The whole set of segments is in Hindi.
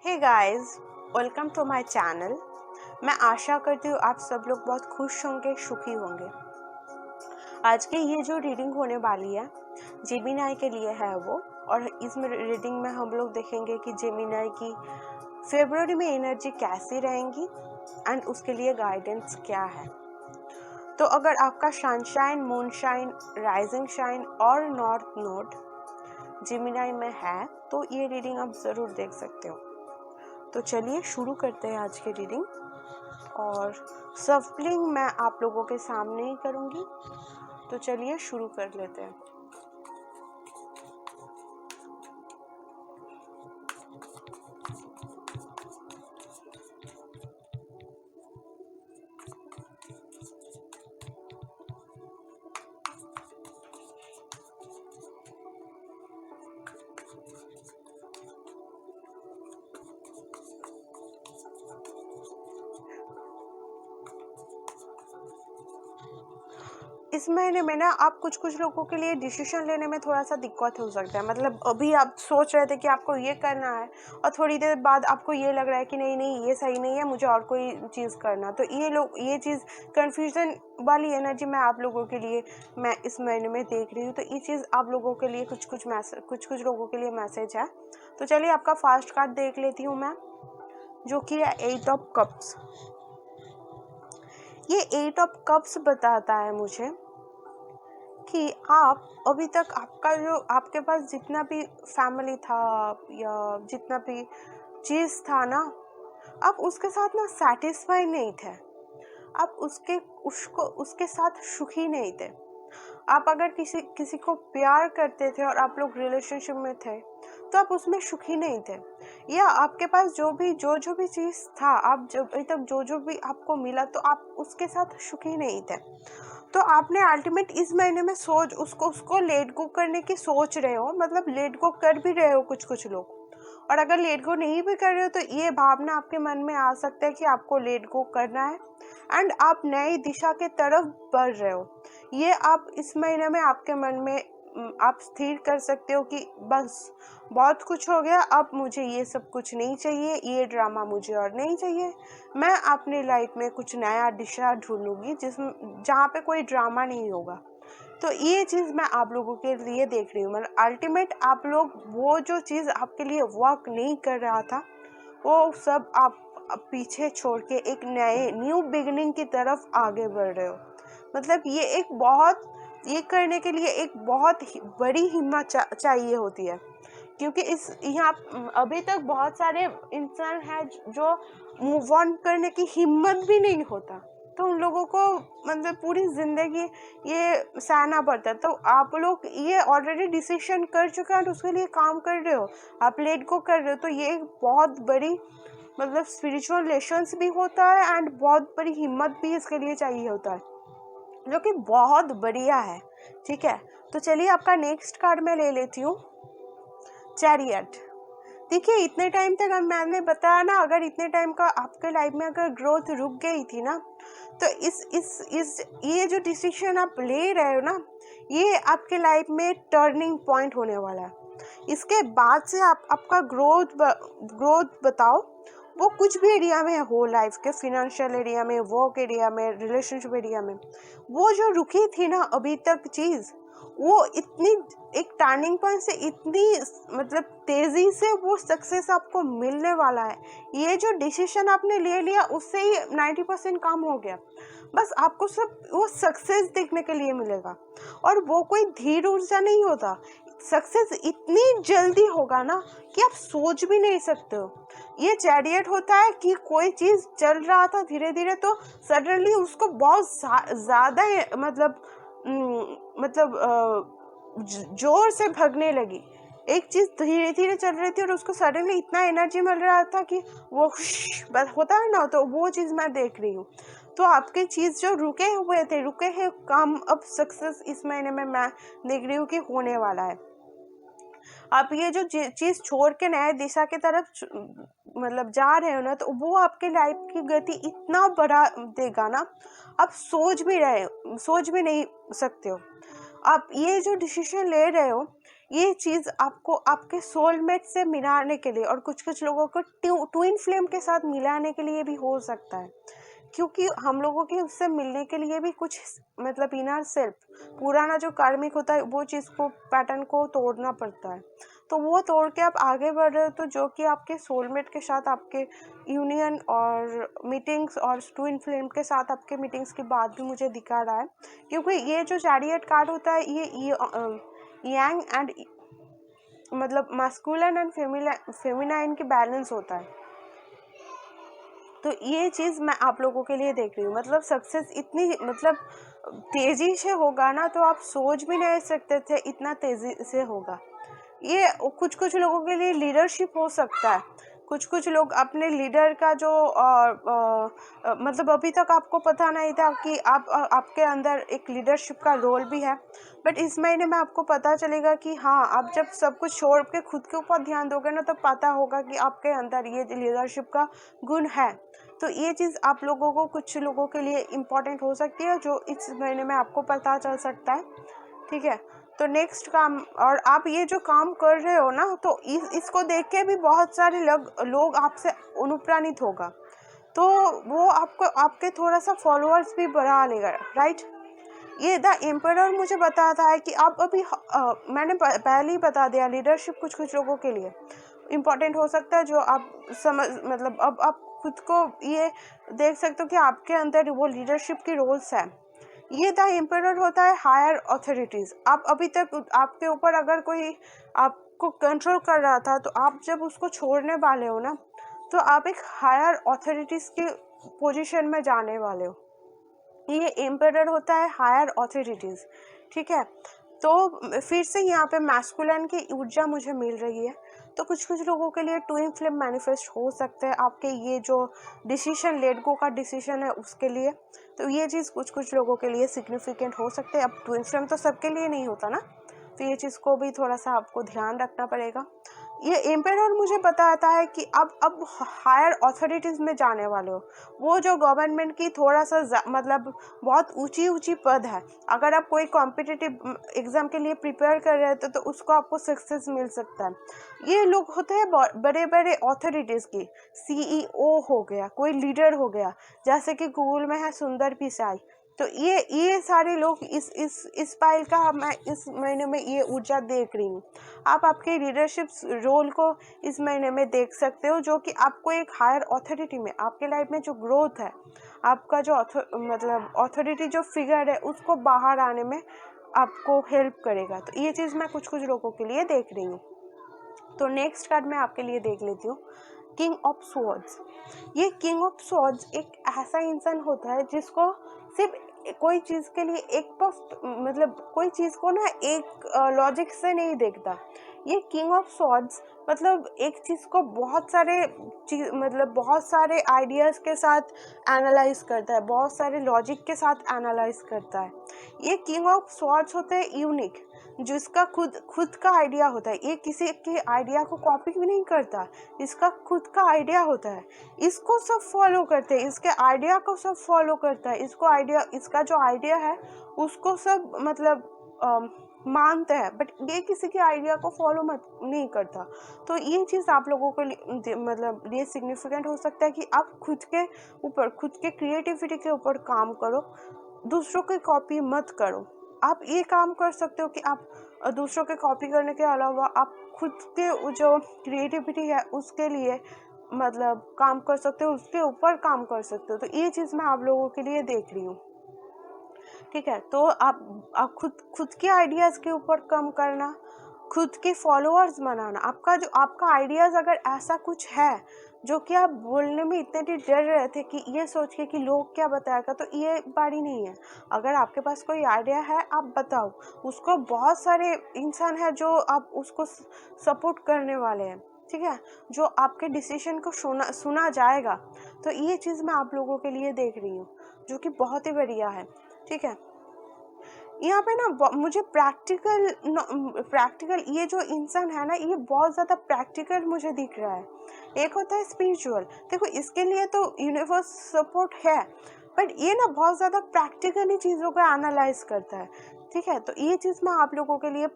Hey guys, welcome to my channel. मैं आशा करती हूँ आप सब लोग बहुत खुश होंगे, सुखी होंगे। आज की ये जो रीडिंग होने वाली है जेमिनी के लिए है वो, और इस रीडिंग में हम लोग देखेंगे कि जेमिनी की फरवरी में एनर्जी कैसी रहेंगी एंड उसके लिए गाइडेंस क्या है। तो अगर आपका सनशाइन, मूनशाइन, राइजिंग शाइन और नॉर्थ नोड जेमिनी में है तो ये रीडिंग आप ज़रूर देख सकते हो। तो चलिए शुरू करते हैं आज की रीडिंग, और सफलिंग मैं आप लोगों के सामने ही करूँगी। तो चलिए शुरू कर लेते हैं। इस महीने में ना आप कुछ लोगों के लिए डिसीजन लेने में थोड़ा सा दिक्कत हो सकता है। मतलब अभी आप सोच रहे थे कि आपको ये करना है और थोड़ी देर बाद आपको ये लग रहा है कि नहीं ये सही नहीं है, मुझे और कोई चीज़ करना। तो ये चीज़ कन्फ्यूज़न वाली एनर्जी मैं आप लोगों के लिए मैं इस महीने में देख रही हूँ। तो ये चीज़ आप लोगों के लिए कुछ लोगों के लिए मैसेज है। तो चलिए आपका फर्स्ट कार्ड देख लेती हूँ मैं, जो कि है 8 ऑफ कप्स। ये 8 ऑफ कप्स बताता है मुझे कि आप अभी तक आपके पास जितना भी फैमिली था या जितना भी चीज़ था ना, आप उसके साथ ना सेटिस्फाई नहीं थे। आप उसके साथ सुखी नहीं थे। आप अगर किसी को प्यार करते थे और आप लोग रिलेशनशिप में थे तो आप उसमें सुखी नहीं थे, या आपके पास जो भी चीज़ था, आप जब अभी तक जो भी आपको मिला तो आप उसके साथ सुखी नहीं थे। तो आपने अल्टीमेट इस महीने में उसको लेट गो करने की सोच रहे हो। मतलब लेट गो कर भी रहे हो कुछ लोग, और अगर लेट गो नहीं भी कर रहे हो तो ये भावना आपके मन में आ सकता है कि आपको लेट गो करना है एंड आप नई दिशा के तरफ बढ़ रहे हो। ये आप इस महीने में आपके मन में आप स्थिर कर सकते हो कि बस बहुत कुछ हो गया, अब मुझे ये सब कुछ नहीं चाहिए, ये ड्रामा मुझे और नहीं चाहिए। मैं अपनी लाइफ में कुछ नया दिशा ढूंढूंगी जहाँ पे कोई ड्रामा नहीं होगा। तो ये चीज़ मैं आप लोगों के लिए देख रही हूँ। मतलब अल्टीमेट आप लोग वो जो चीज़ आपके लिए वर्क नहीं कर रहा था वो सब आप पीछे छोड़ के एक न्यू बिगिनिंग की तरफ आगे बढ़ रहे हो। मतलब ये करने के लिए एक बहुत बड़ी हिम्मत चाहिए होती है, क्योंकि यहाँ अभी तक बहुत सारे इंसान हैं जो मूव ऑन करने की हिम्मत भी नहीं होता। तो उन लोगों को मतलब पूरी ज़िंदगी ये सहना पड़ता है। तो आप लोग ये ऑलरेडी डिसीजन कर चुके हैं और उसके लिए काम कर रहे हो, आप लेट को कर रहे हो। तो ये एक बहुत बड़ी मतलब स्पिरिचुअल लेसन्स भी होता है एंड बहुत बड़ी हिम्मत भी इसके लिए चाहिए होता है, जो कि बहुत बढ़िया है। ठीक है, तो चलिए आपका नेक्स्ट कार्ड मैं ले लेती हूँ, चैरियट। देखिए इतने टाइम तक मैंने बताया ना, अगर इतने टाइम का आपके लाइफ में अगर ग्रोथ रुक गई थी ना, तो इस ये जो डिसीजन आप ले रहे हो ना, ये आपके लाइफ में टर्निंग पॉइंट होने वाला है। इसके बाद से आपका ग्रोथ बताओ, वो कुछ भी एरिया में हो, लाइफ के फाइनेंशियल एरिया में, वर्क एरिया में, रिलेशनशिप एरिया में, वो जो रुकी थी ना अभी तक चीज़, वो इतनी एक टर्निंग पॉइंट से इतनी मतलब तेज़ी से वो सक्सेस आपको मिलने वाला है। ये जो डिसीजन आपने ले लिया उससे ही 90% काम हो गया। बस आपको सब वो सक्सेस देखने के लिए मिलेगा, और वो कोई धीर ऊर्जा नहीं होता। सक्सेस इतनी जल्दी होगा ना कि आप सोच भी नहीं सकते हो। ये चैरियट होता है कि कोई चीज़ चल रहा था धीरे धीरे, तो सडनली उसको बहुत ज़्यादा जोर से भगने लगी। एक चीज़ धीरे धीरे चल रही थी और उसको सडनली इतना एनर्जी मिल रहा था कि वो बस होता है ना, तो वो चीज़ मैं देख रही हूँ। तो आपकी चीज़ जो रुके हैं काम, अब सक्सेस इस महीने में मैं देख रही हूँ कि होने वाला है। आप ये जो चीज़ छोड़ के नए दिशा की तरफ मतलब जा रहे हो ना, तो वो आपके लाइफ की गति इतना बढ़ा देगा ना, आप सोच भी नहीं सकते हो। आप ये जो डिसीजन ले रहे हो ये चीज़ आपको आपके सोलमेट से मिलाने के लिए और कुछ कुछ लोगों को ट्विन फ्लेम के साथ मिलाने के लिए भी हो सकता है, क्योंकि हम लोगों के उससे मिलने के लिए भी कुछ मतलब इनर सेल्फ पुराना जो कार्मिक होता है वो चीज़ को पैटर्न को तोड़ना पड़ता है। तो वो तोड़ के आप आगे बढ़ रहे हो, तो जो कि आपके सोलमेट के साथ आपके यूनियन और मीटिंग्स और ट्विन फ्लेम के साथ आपके मीटिंग्स के बाद भी मुझे दिखा रहा है, क्योंकि ये जो चैरियट कार्ड होता है ये यांग एंड मतलब मास्कुलिन एंड फेमिनाइन की बैलेंस होता है। तो ये चीज़ मैं आप लोगों के लिए देख रही हूँ, मतलब सक्सेस इतनी मतलब तेज़ी से होगा ना, तो आप सोच भी नहीं सकते थे इतना तेज़ी से होगा। ये कुछ कुछ लोगों के लिए लीडरशिप हो सकता है, कुछ कुछ लोग अपने लीडर का जो मतलब अभी तक आपको पता नहीं था कि आपके अंदर एक लीडरशिप का रोल भी है, बट इस महीने में आपको पता चलेगा कि हाँ, आप जब सब कुछ छोड़ के खुद के ऊपर ध्यान दोगे ना, तो पता होगा कि आपके अंदर ये लीडरशिप का गुण है। तो ये चीज़ आप लोगों को कुछ लोगों के लिए इम्पोर्टेंट हो सकती है, जो इस महीने में आपको पता चल सकता है। ठीक है, तो नेक्स्ट काम, और आप ये जो काम कर रहे हो ना, तो इसको देख के भी बहुत सारे लोग आपसे अनुप्राणित होगा, तो वो आपको आपके थोड़ा सा फॉलोअर्स भी बढ़ा लेगा, राइट। ये द एम्परर मुझे बताता है कि आप अभी मैंने पहले ही बता दिया, लीडरशिप कुछ कुछ लोगों के लिए इम्पोर्टेंट हो सकता है, जो आप समझ मतलब अब आप खुद को ये देख सकते हो कि आपके अंदर वो लीडरशिप की रोल्स है। ये द एम्परर होता है हायर अथॉरिटीज़। आप अभी तक आपके ऊपर अगर कोई आपको कंट्रोल कर रहा था, तो आप जब उसको छोड़ने वाले हो ना, तो आप एक हायर अथॉरिटीज़ के पोजीशन में जाने वाले हो। ये एम्परर होता है हायर अथॉरिटीज़, ठीक है। तो फिर से यहाँ पे मैस्कुलिन की ऊर्जा मुझे मिल रही है, तो कुछ कुछ लोगों के लिए ट्विन फ्लेम मैनिफेस्ट हो सकते हैं आपके ये जो डिसीजन लेट गो का डिसीजन है उसके लिए। तो ये चीज़ कुछ कुछ लोगों के लिए सिग्निफिकेंट हो सकते हैं। अब ट्विन फ्लेम तो सबके लिए नहीं होता ना, तो ये चीज़ को भी थोड़ा सा आपको ध्यान रखना पड़ेगा। ये एम्पेरर मुझे बताता है कि अब हायर अथॉरिटीज़ में जाने वाले हो, वो जो गवर्नमेंट की थोड़ा सा मतलब बहुत ऊंची ऊंची पद है। अगर आप कोई कॉम्पिटिटिव एग्ज़ाम के लिए प्रिपेयर कर रहे थे, तो उसको आपको सक्सेस मिल सकता है। ये लोग होते हैं बड़े बड़े अथॉरिटीज़ की, CEO हो गया, कोई लीडर हो गया, जैसे कि गूगल में है सुंदर पिचाई। तो ये सारे लोग इस फाइल का मैं इस महीने में ये ऊर्जा देख रही हूँ। आप आपके लीडरशिप रोल को इस महीने में देख सकते हो, जो कि आपको एक हायर अथॉरिटी में आपके लाइफ में जो ग्रोथ है, आपका जो मतलब अथॉरिटी जो फिगर है उसको बाहर आने में आपको हेल्प करेगा। तो ये चीज़ मैं कुछ कुछ लोगों के लिए देख रही हूँ। तो नेक्स्ट कार्ड मैं आपके लिए देख लेती हूँ, किंग ऑफ स्वॉर्ड्स। ये किंग ऑफ स्वॉर्ड्स एक ऐसा इंसान होता है जिसको सिर्फ कोई चीज़ के लिए एक मतलब कोई चीज़ को ना एक लॉजिक से नहीं देखता। ये किंग ऑफ स्वॉर्ड्स मतलब एक चीज़ को बहुत सारे चीज मतलब बहुत सारे आइडियाज़ के साथ एनालाइज करता है, बहुत सारे लॉजिक के साथ एनालाइज करता है। ये किंग ऑफ स्वॉर्ड्स होते हैं यूनिक, जिसका खुद का आइडिया होता है। ये किसी के आइडिया को कॉपी भी नहीं करता, इसका खुद का आइडिया होता है, इसको सब फॉलो करते हैं, इसके आइडिया को सब फॉलो करता है, इसका जो आइडिया है उसको सब मतलब मानते हैं, बट ये किसी के आइडिया को फॉलो मत नहीं करता। तो ये चीज़ आप लोगों के लिए मतलब ये सिग्निफिकेंट हो सकता है कि आप खुद के ऊपर, खुद के क्रिएटिविटी के ऊपर काम करो, दूसरों की कॉपी मत करो। आप ये काम कर सकते हो कि आप दूसरों के कॉपी करने के अलावा आप खुद के जो क्रिएटिविटी है उसके लिए मतलब काम कर सकते हो, उसके ऊपर काम कर सकते हो। तो ये चीज़ मैं आप लोगों के लिए देख रही हूँ, ठीक है। तो आप खुद के आइडियाज़ के ऊपर काम करना, खुद के फॉलोअर्स बनाना। आपका आइडियाज़ अगर ऐसा कुछ है जो कि आप बोलने में इतने डर रहे थे कि ये सोच के कि लोग क्या बताएगा, तो ये बारी नहीं है। अगर आपके पास कोई आइडिया है, आप बताओ उसको, बहुत सारे इंसान है जो आप उसको सपोर्ट करने वाले हैं, ठीक है, जो आपके डिसीजन को सुना जाएगा। तो ये चीज़ मैं आप लोगों के लिए देख रही हूँ, जो कि बहुत ही बढ़िया है, ठीक है। यहाँ पे ना मुझे प्रैक्टिकल ये जो इंसान है ना, ये बहुत ज़्यादा प्रैक्टिकल मुझे दिख रहा है। एक होता है स्पिरिचुअल, देखो इसके लिए तो यूनिवर्स सपोर्ट है, बट ये ना बहुत ज़्यादा प्रैक्टिकली चीज़ों को एनालाइज करता है, ठीक है। तो ये चीज़ मैं आप लोगों के लिए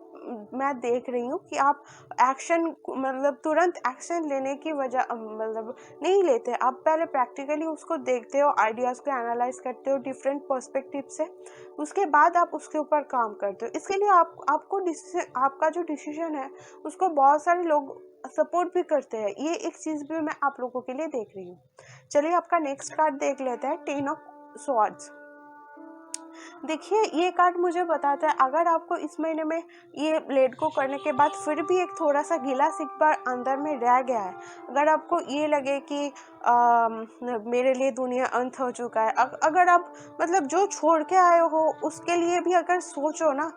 मैं देख रही हूँ कि आप एक्शन मतलब तुरंत एक्शन लेने की वजह मतलब नहीं लेते। आप पहले प्रैक्टिकली उसको देखते हो, आइडियाज़ को एनालाइज करते हो डिफरेंट पर्सपेक्टिव से, उसके बाद आप उसके ऊपर काम करते हो। इसके लिए आपका जो डिसीजन है उसको बहुत सारे लोग सपोर्ट भी करते हैं। ये एक चीज़ भी मैं आप लोगों के लिए देख रही हूँ। चलिए आपका नेक्स्ट कार्ड देख लेते हैं, टेन ऑफ स्वॉर्ड्स। देखिए ये कार्ड मुझे बताता है अगर आपको इस महीने में ये लेट गो करने के बाद फिर भी एक थोड़ा सा गिला शिकवा अंदर में रह गया है, अगर आपको ये लगे कि मेरे लिए दुनिया अंत हो चुका है, अगर आप मतलब जो छोड़ के आए हो उसके लिए भी अगर सोचो ना,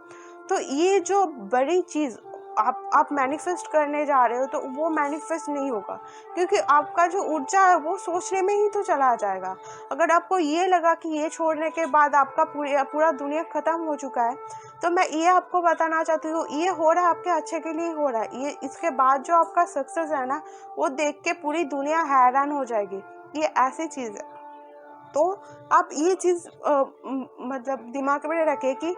तो ये जो बड़ी चीज़ आप मैनिफेस्ट करने जा रहे हो तो वो मैनिफेस्ट नहीं होगा, क्योंकि आपका जो ऊर्जा है वो सोचने में ही तो चला जाएगा। अगर आपको ये लगा कि ये छोड़ने के बाद आपका पूरा दुनिया ख़त्म हो चुका है, तो मैं ये आपको बताना चाहती हूँ ये हो रहा है आपके अच्छे के लिए हो रहा है। ये इसके बाद जो आपका सक्सेस है ना, वो देख के पूरी दुनिया हैरान हो जाएगी। ये ऐसी चीज़ है। तो आप ये चीज़ मतलब दिमाग में रखें कि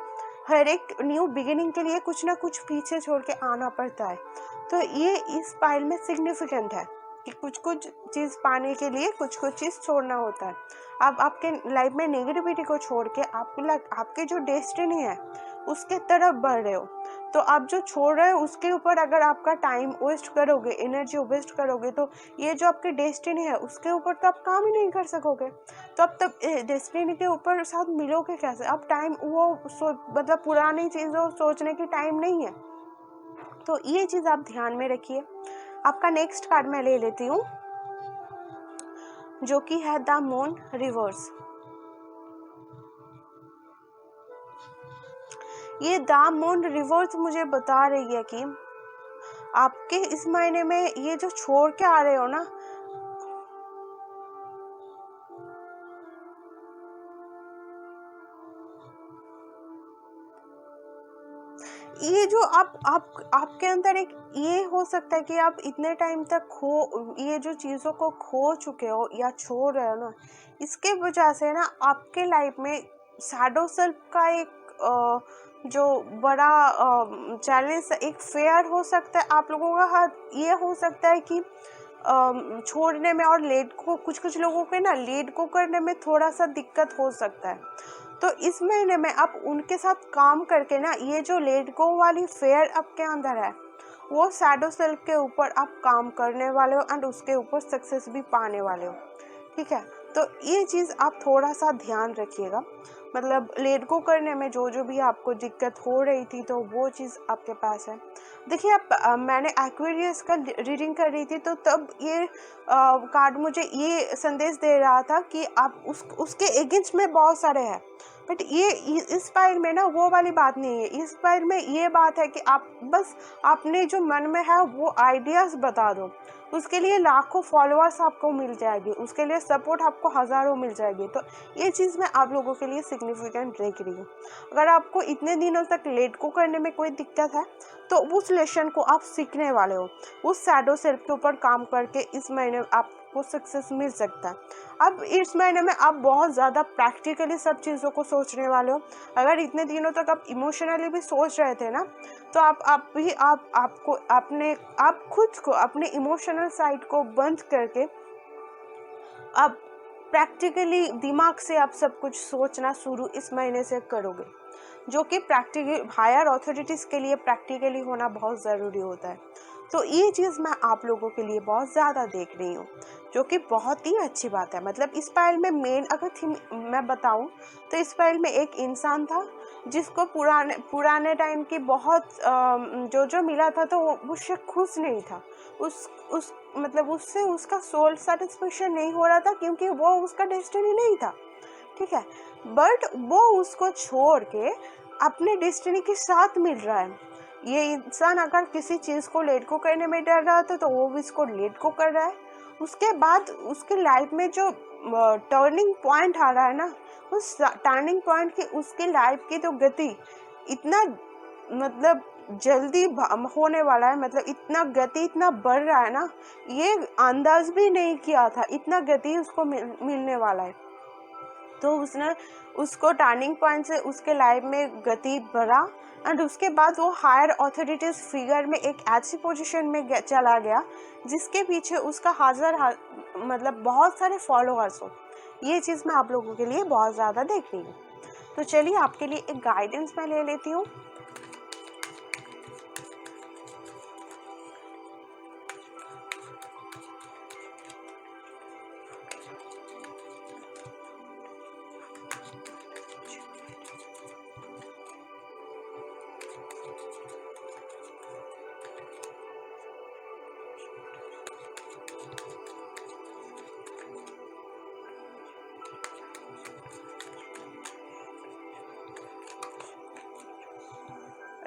हर एक न्यू बिगिनिंग के लिए कुछ ना कुछ पीछे छोड़ के आना पड़ता है। तो ये इस पाइल में सिग्निफिकेंट है कि कुछ कुछ चीज़ पाने के लिए कुछ कुछ चीज़ छोड़ना होता है। आप आपके लाइफ में नेगेटिविटी को छोड़ के आपके जो डेस्टिनी है उसके तरफ बढ़ रहे हो। तो आप जो छोड़ रहे हो उसके ऊपर अगर आपका टाइम वेस्ट करोगे, एनर्जी वेस्ट करोगे, तो ये जो आपकी डेस्टिनी है उसके ऊपर तो आप काम ही नहीं कर सकोगे। तो अब तब डेस्टिनी के ऊपर साथ मिलोगे कैसे? अब टाइम वो मतलब पुरानी चीज़ों सोचने की टाइम नहीं है। तो ये चीज़ आप ध्यान में रखिए। आपका नेक्स्ट कार्ड मैं ले लेती हूँ जो कि है द मून रिवर्स। ये द मून रिवर्स मुझे बता रही है कि आपके इस महीने में ये जो छोड़ के आ रहे हो ना, ये जो आपके अंदर एक ये हो सकता है कि आप इतने टाइम तक ये जो चीज़ों को खो चुके हो या छोड़ रहे हो ना, इसके वजह से ना आपके लाइफ में शैडो सेल्फ का एक जो बड़ा चैलेंज, एक फेयर हो सकता है आप लोगों का। हाथ ये हो सकता है कि छोड़ने में और लेट को कुछ लोगों के ना लेट को करने में थोड़ा सा दिक्कत हो सकता है। तो इस महीने में आप उनके साथ काम करके ना ये जो लेट गो वाली फेयर आपके अंदर है वो शैडो सेल्फ के ऊपर आप काम करने वाले हो एंड उसके ऊपर सक्सेस भी पाने वाले हो। ठीक है, तो ये चीज़ आप थोड़ा सा ध्यान रखिएगा। मतलब लेट गो करने में जो भी आपको दिक्कत हो रही थी तो वो चीज़ आपके पास है। देखिए आप मैंने एक्वेरियस का रीडिंग कर रही थी तो तब ये कार्ड मुझे ये संदेश दे रहा था कि आप उसके अगेंस्ट में बहुत सारे हैं, बट ये इस पाइल में ना वो वाली बात नहीं है। इस पाइल में ये बात है कि आप बस अपने जो मन में है वो आइडियाज़ बता दो, उसके लिए लाखों फॉलोअर्स आपको मिल जाएगी, उसके लिए सपोर्ट आपको हज़ारों मिल जाएगी। तो ये चीज़ मैं आप लोगों के लिए सिग्निफिकेंट देख रही हूँ। अगर आपको इतने दिनों तक लेट को करने में कोई दिक्कत है तो उस लेसन को आप सीखने वाले हो। उस शैडो सेल्फ के ऊपर काम करके इस महीने आपको सक्सेस मिल सकता है। अब इस महीने में आप बहुत ज़्यादा प्रैक्टिकली सब चीज़ों को सोचने वाले हो। अगर इतने दिनों तक आप इमोशनली भी सोच रहे थे ना, तो आप खुद को अपने इमोशनल साइड को बंद करके आप प्रैक्टिकली दिमाग से आप सब कुछ सोचना शुरू इस महीने से करोगे, जो कि प्रैक्टिकल हायर अथॉरिटीज़ के लिए प्रैक्टिकली होना बहुत ज़रूरी होता है। तो ये चीज़ मैं आप लोगों के लिए बहुत ज़्यादा देख रही हूँ, जो कि बहुत ही अच्छी बात है। मतलब इस फाइल में मेन अगर थीम मैं बताऊँ तो इस फाइल में एक इंसान था जिसको पुराने टाइम की बहुत जो मिला था तो वो उससे खुश नहीं था। उस मतलब उससे उसका सोल सेटिस्फेक्शन नहीं हो रहा था, क्योंकि वो उसका डेस्टिनी नहीं था। ठीक है, बट वो उसको छोड़ के अपने डेस्टिनी के साथ मिल रहा है। ये इंसान अगर किसी चीज़ को लेट को करने में डर रहा था तो वो भी इसको लेट को कर रहा है। उसके बाद उसके लाइफ में जो टर्निंग पॉइंट आ रहा है ना, उस टर्निंग पॉइंट की उसके लाइफ की तो गति इतना मतलब जल्दी होने वाला है, मतलब इतना गति इतना बढ़ रहा है ना, ये अंदाज भी नहीं किया था, इतना गति उसको मिलने वाला है। तो उसने उसको टर्निंग पॉइंट से उसके लाइफ में गति बढ़ा एंड उसके बाद वो हायर ऑथोरिटीज फिगर में एक ऐसी पोजीशन में चला गया जिसके पीछे उसका मतलब बहुत सारे फॉलोअर्स हो। ये चीज़ मैं आप लोगों के लिए बहुत ज़्यादा देख रही हूँ। तो चलिए आपके लिए एक गाइडेंस मैं ले लेती हूँ।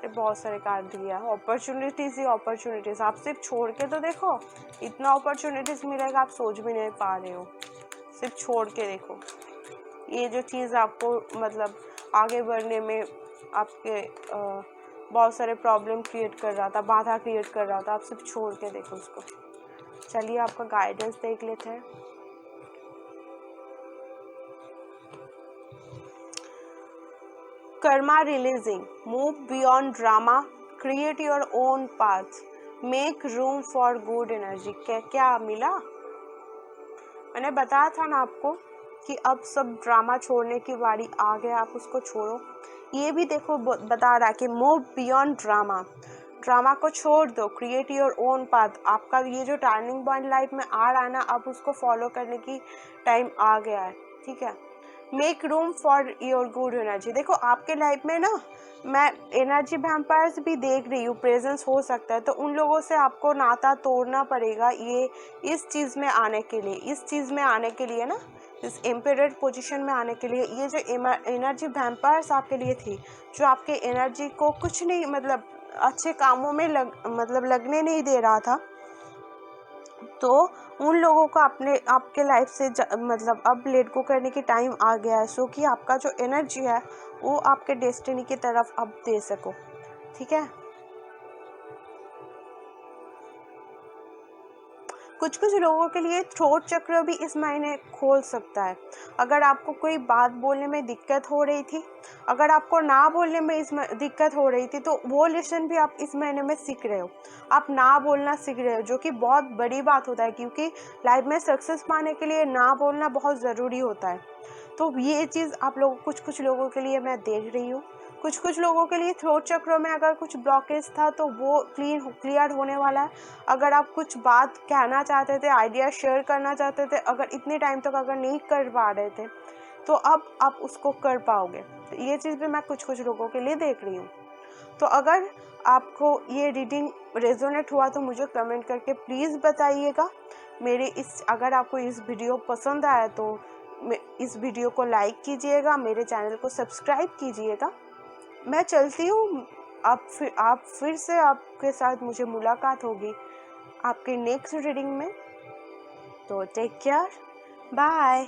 बहुत सारे कार्ड दिया, अपॉर्चुनिटीज ही अपॉर्चुनिटीज। आप सिर्फ छोड़ के तो देखो, इतना अपॉर्चुनिटीज मिलेगा आप सोच भी नहीं पा रहे हो। सिर्फ छोड़ के देखो, ये जो चीज़ आपको मतलब आगे बढ़ने में आपके बहुत सारे प्रॉब्लम क्रिएट कर रहा था, बाधा क्रिएट कर रहा था, आप सिर्फ छोड़ के देखो उसको। चलिए आपका गाइडेंस देख लेते हैं। Karma releasing, move beyond drama, create your own path, make room for good energy. क्या मिला? मैंने बताया था ना आपको कि अब सब ड्रामा छोड़ने की बारी आ गया, आप उसको छोड़ो। ये भी देखो बता रहा है कि मूव बियॉन्ड ड्रामा, ड्रामा को छोड़ दो, क्रिएट योर ओन पाथ। आपका ये जो टर्निंग पॉइंट लाइफ में आ रहा है ना, अब उसको फॉलो करने की टाइम आ गया है, ठीक है। Make room for your good energy. देखो आपके लाइफ में ना मैं एनर्जी वैम्पायर्स भी देख रही हूँ, प्रेजेंस हो सकता है, तो उन लोगों से आपको नाता तोड़ना पड़ेगा ये इस चीज़ में आने के लिए, इस चीज़ में आने के लिए ना, इस एम्पेयर्ड पोजीशन में आने के लिए। ये जो एनर्जी वैम्पायर्स आपके लिए थी, जो आपके एनर्जी को कुछ नहीं मतलब अच्छे कामों में लगने नहीं दे रहा था, तो उन लोगों को आपके लाइफ से मतलब अब लेट गो करने की टाइम आ गया है, सो कि आपका जो एनर्जी है वो आपके डेस्टिनी की तरफ अब दे सको, ठीक है। कुछ कुछ लोगों के लिए थ्रोट चक्र भी इस महीने खोल सकता है। अगर आपको कोई बात बोलने में दिक्कत हो रही थी, अगर आपको ना बोलने में दिक्कत हो रही थी, तो वो लेसन भी आप इस महीने में सीख रहे हो। आप ना बोलना सीख रहे हो, जो कि बहुत बड़ी बात होता है, क्योंकि लाइफ में सक्सेस पाने के लिए ना बोलना बहुत ज़रूरी होता है। तो ये चीज़ आप लोग कुछ लोगों के लिए मैं देख रही हूँ। कुछ लोगों के लिए थ्रोट चक्र में अगर कुछ ब्लॉकेज था तो वो क्लियर होने वाला है। अगर आप कुछ बात कहना चाहते थे, आइडिया शेयर करना चाहते थे, अगर इतने टाइम तक अगर नहीं कर पा रहे थे, तो अब आप उसको कर पाओगे। तो ये चीज़ भी मैं कुछ लोगों के लिए देख रही हूँ। तो अगर आपको ये रीडिंग रेजोनेट हुआ तो मुझे कमेंट करके प्लीज़ बताइएगा। अगर आपको इस वीडियो पसंद आया तो इस वीडियो को लाइक कीजिएगा, मेरे चैनल को सब्सक्राइब कीजिएगा। मैं चलती हूँ, आप फिर से आपके साथ मुझे मुलाकात होगी आपके नेक्स्ट रीडिंग में। तो टेक केयर, बाय।